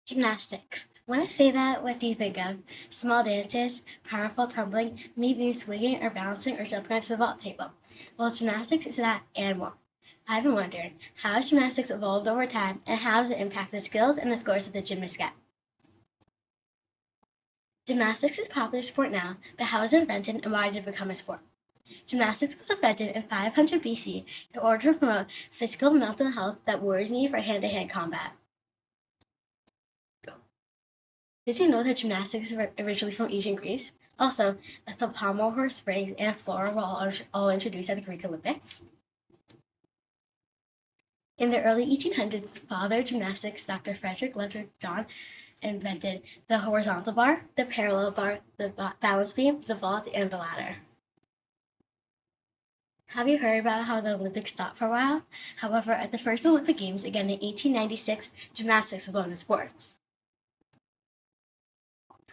Gymnastics. When I say that, what do you think of? Small dances, powerful tumbling, maybe swinging or balancing or jumping onto the vault table. Well, gymnastics is that and more. I've been wondering, how has gymnastics evolved over time and how does it impact the skills and the scores that the gymnasts get? Gymnastics is a popular sport now, but how was it invented and why did it become a sport? Gymnastics was invented in 500 BC in order to promote physical and mental health that warriors need for hand-to-hand combat. Did you know that gymnastics is originally from ancient Greece? Also, that the pommel horse springs and flora were all introduced at the Greek Olympics. In the early 1800s, the father of gymnastics, Dr. Frederick Leonard John, invented the horizontal bar, the parallel bar, the balance beam, the vault, and the ladder. Have you heard about how the Olympics stopped for a while? However, at the first Olympic Games, again in 1896, gymnastics was one of the sports.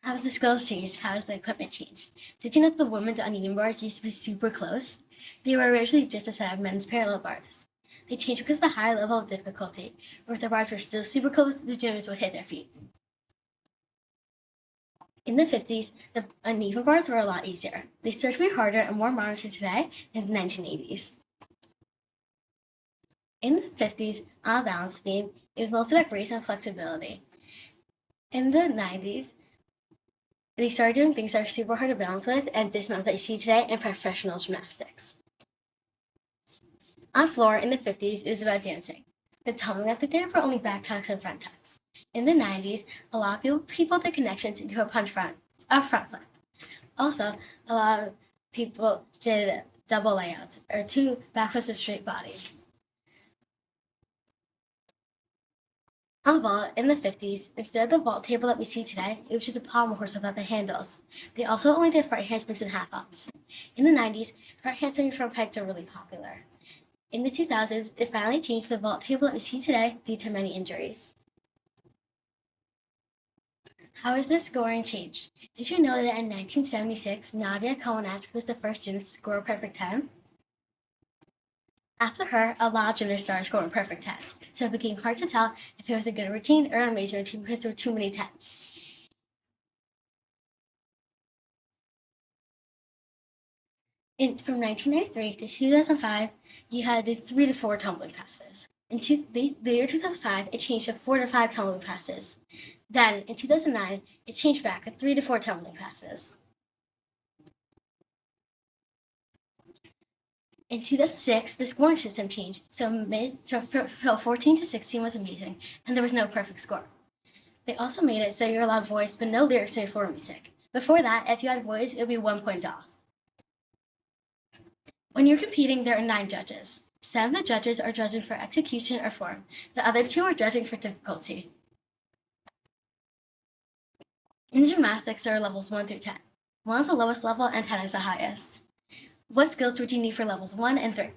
How has the skills changed? How has the equipment changed? Did you know that the women's uneven bars used to be super close? They were originally just a set of men's parallel bars. They changed because of the high level of difficulty, where if the bars were still super close, the gymnasts would hit their feet. In the 50s, the uneven bars were a lot easier. They started to be harder and more monitored today in the 1980s. In the 50s, on a balance beam, it was mostly about grace and flexibility. In the 90s, they started doing things that are super hard to balance with and dismount that you see today in professional gymnastics. On floor in the 50s, it was about dancing. The tumbling that they did were only back tucks and front tucks. In the 90s, a lot of people did connections into a front flip. Also, a lot of people did double layouts, or two back flips with straight body. On the vault in the 50s, instead of the vault table that we see today, it was just a pommel horse without the handles. They also only did front handsprings and half ups. In the 90s, front handsprings and front pegs are really popular. In the 2000s, it finally changed to the vault table that we see today due to many injuries. How has the scoring changed? Did you know that in 1976, Nadia Comaneci was the first gymnast to score a perfect 10? After her, a lot of gymnasts started scoring perfect 10s, so it became hard to tell if it was a good routine or an amazing routine because there were too many 10s. From 1993 to 2005, you had to do 3 to 4 tumbling passes. In the year 2005, it changed to 4 to 5 tumbling passes. Then, in 2009, it changed back to 3 to 4 tumbling passes. In 2006, the scoring system changed, so 14 to 16 was amazing, and there was no perfect score. They also made it so you're allowed voice, but no lyrics in your floor music. Before that, if you had voice, it would be 1 point off. When you're competing, there are 9 judges. 7 of the judges are judging for execution or form. The other 2 are judging for difficulty. In gymnastics, there are levels 1 through 10. 1 is the lowest level and 10 is the highest. What skills would you need for levels 1 and 3?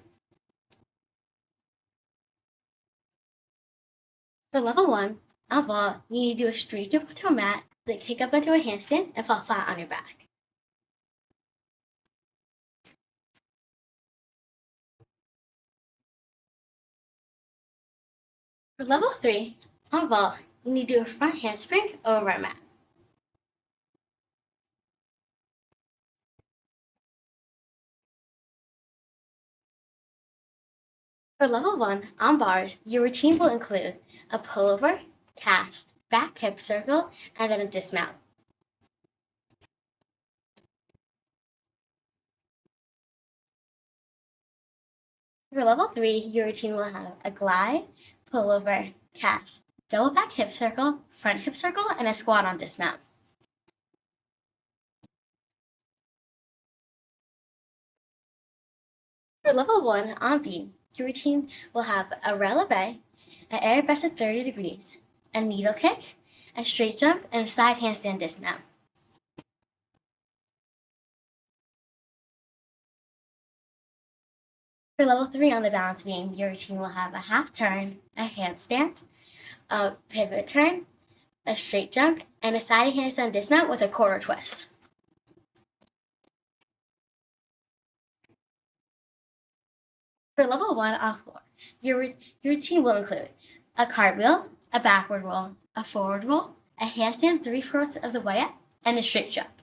For level 1, on vault, you need to do a straight jump onto a mat, then kick up into a handstand, and fall flat on your back. For level 3, on vault, you need to do a front handspring over a mat. For level 1, on bars, your routine will include a pullover, cast, back hip circle, and then a dismount. For level 3, your routine will have a glide, pullover, cast, double back hip circle, front hip circle, and a squat on dismount. For level 1, on beam, your routine will have a releve, an air best at 30 degrees, a needle kick, a straight jump, and a side handstand dismount. For level 3 on the balance beam, your routine will have a half turn, a handstand, a pivot turn, a straight jump, and a side handstand dismount with a quarter twist. For level 1 on floor, your routine will include a cartwheel, a backward roll, a forward roll, a handstand 3/4 of the way up, and a straight jump.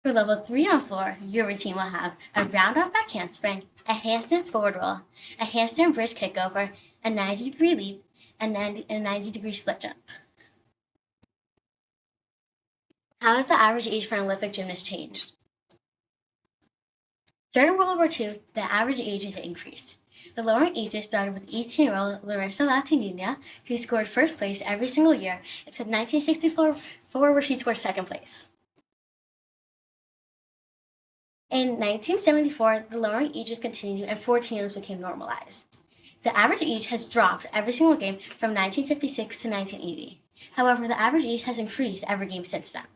For level 3 on floor, your routine will have a round off back handspring, a handstand forward roll, a handstand bridge kickover, a 90-degree leap, and a 90-degree split jump. How has the average age for an Olympic gymnast changed? During World War II, the average ages increased. The lower ages started with 18-year-old Larissa Latinina, who scored first place every single year, except 1964, where she scored second place. In 1974, the lowering ages continued and 14-year-olds became normalized. The average age has dropped every single game from 1956 to 1980. However, the average age has increased every game since then.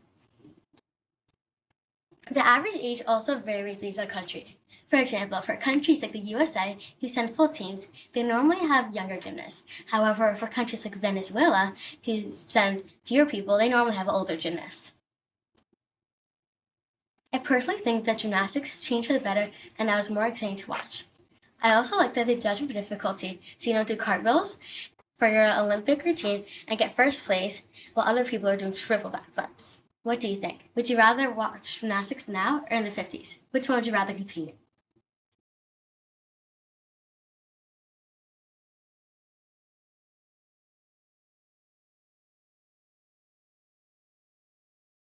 The average age also varies based on country. For example, for countries like the USA, who send full teams, they normally have younger gymnasts. However, for countries like Venezuela, who send fewer people, they normally have older gymnasts. I personally think that gymnastics has changed for the better, and now it's more exciting to watch. I also like that they judge for difficulty, so you don't do cartwheels for your Olympic routine and get first place while other people are doing triple backflips. What do you think? Would you rather watch gymnastics now or in the 50s? Which one would you rather compete in?